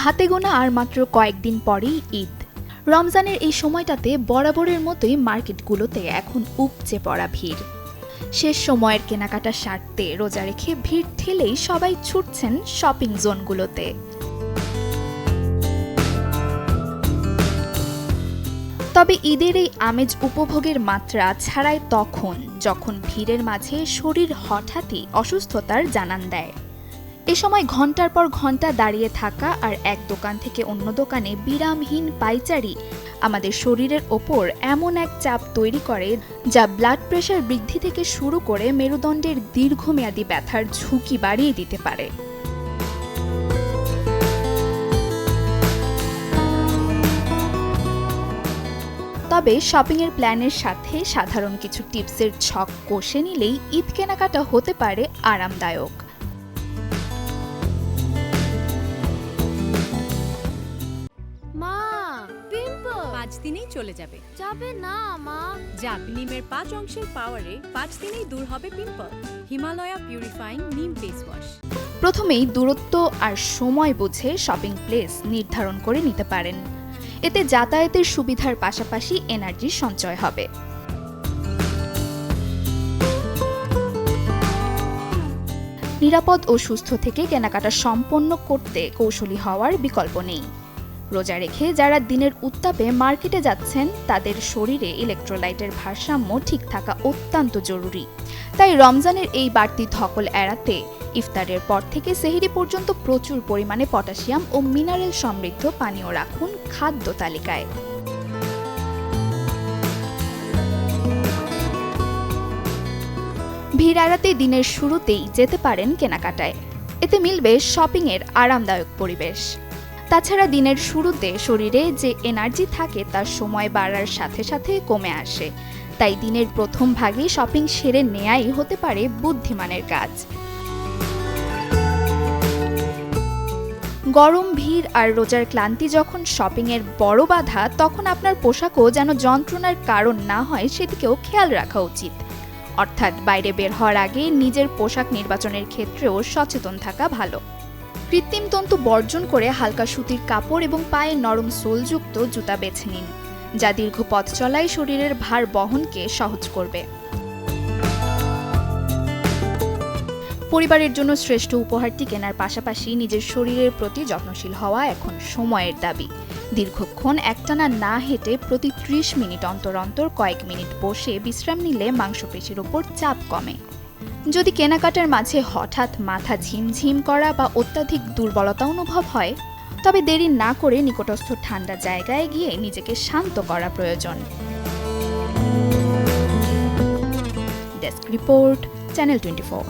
হাতে গোনা আর মাত্র কয়েকদিন পরেই ঈদ। রমজানের এই সময়টাতে বরাবরের মতোই মার্কেটগুলোতে এখন উপচে পড়া ভিড়। শেষ সময়ের কেনাকাটা সারতে রোজা রেখে ভিড় ঠেলেই সবাই ছুটছেন শপিং জোনগুলোতে। তবে ঈদের এই আমেজ উপভোগের মাত্রা ছাড়াই তখন যখন ভিড়ের মাঝে শরীর হঠাৎই অসুস্থতার জানান দেয়। এ সময় ঘন্টার পর ঘন্টা দাঁড়িয়ে থাকা আর এক দোকান থেকে অন্য দোকানে বিরামহীন পাইচারি আমাদের শরীরের ওপর এমন এক চাপ তৈরি করে যা ব্লাড প্রেশার বৃদ্ধি থেকে শুরু করে মেরুদণ্ডের দীর্ঘমেয়াদী ব্যথার ঝুঁকি বাড়িয়ে দিতে পারে। তবে শপিংয়ের প্ল্যানের সাথে সাধারণ কিছু টিপসের ছক কষে নিলেই ঈদ কেনাকাটা হতে পারে আরামদায়ক। মা, পিম্পল 5 দিনেই চলে যাবে। যাবে না মা। যাক, নিমের 5 অংশের পাওয়ারে 5 দিনেই দূর হবে পিম্পল। হিমালয়া পিউরিফাইং নিম ফেস ওয়াশ। প্রথমেই দূরত্ব আর সময় বুঝে শপিং প্লেস নির্ধারণ করে নিতে পারেন। এতে যাতায়াতের সুবিধার পাশাপাশি এনার্জির সঞ্চয় হবে। নিরাপদ ও সুস্থ থেকে কেনাকাটা সম্পন্ন করতে কৌশলী হওয়ার বিকল্প নেই। রোজা রেখে যারা দিনের উত্তাপে মার্কেটে যাচ্ছেন তাদের শরীরে ইলেকট্রোলাইটের ভারসাম্য ঠিক থাকা অত্যন্ত জরুরি। তাই রমজানের এই বাড়তি ধকল এড়াতে ইফতারের পর থেকে সেহরি পর্যন্ত প্রচুর পরিমাণে পটাশিয়াম ও মিনারেল সমৃদ্ধ পানীয় রাখুন খাদ্য তালিকায়। ভিড় এড়াতে দিনের শুরুতেই যেতে পারেন কেনাকাটায়। এতে মিলবে শপিংয়ের আরামদায়ক পরিবেশ। তাছাড়া দিনের শুরুতে শরীরে যে এনার্জি থাকে তার সময় বাড়ার সাথে সাথে কমে আসে। তাই দিনের প্রথম ভাগে শপিং সেরে নেয়াই হতে পারে বুদ্ধিমানের কাজ। গরম, ভিড় আর রোজার ক্লান্তি যখন শপিংয়ের বড় বাধা, তখন আপনার পোশাকও যেন যন্ত্রণার কারণ না হয় সেদিকেও খেয়াল রাখা উচিত। অর্থাৎ বাইরে বের হওয়ার আগে নিজের পোশাক নির্বাচনের ক্ষেত্রেও সচেতন থাকা ভালো। কৃত্রিম তন্তু বর্জন করে হালকা সুতির কাপড় এবং পায়ে নরম সোলযুক্ত জুতা বেছে নিন, যা দীর্ঘ পথ চলায় শরীরের ভার বহনকে সহজ করবে। পরিবারের জন্য শ্রেষ্ঠ উপহারটি কেনার পাশাপাশি নিজের শরীরের প্রতি যত্নশীল হওয়া এখন সময়ের দাবি। দীর্ঘক্ষণ একটানা না হেঁটে প্রতি 30 মিনিট অন্তর অন্তর কয়েক মিনিট বসে বিশ্রাম নিলে মাংসপেশির ওপর চাপ কমে। যদি কেনাকাটার মাঝে হঠাৎ মাথা ঝিমঝিম করা বা অত্যাধিক দুর্বলতা অনুভব হয়, তবে দেরি না করে নিকটস্থ ঠান্ডা জায়গায় গিয়ে নিজেকে শান্ত করা প্রয়োজন। Desk report, channel 24।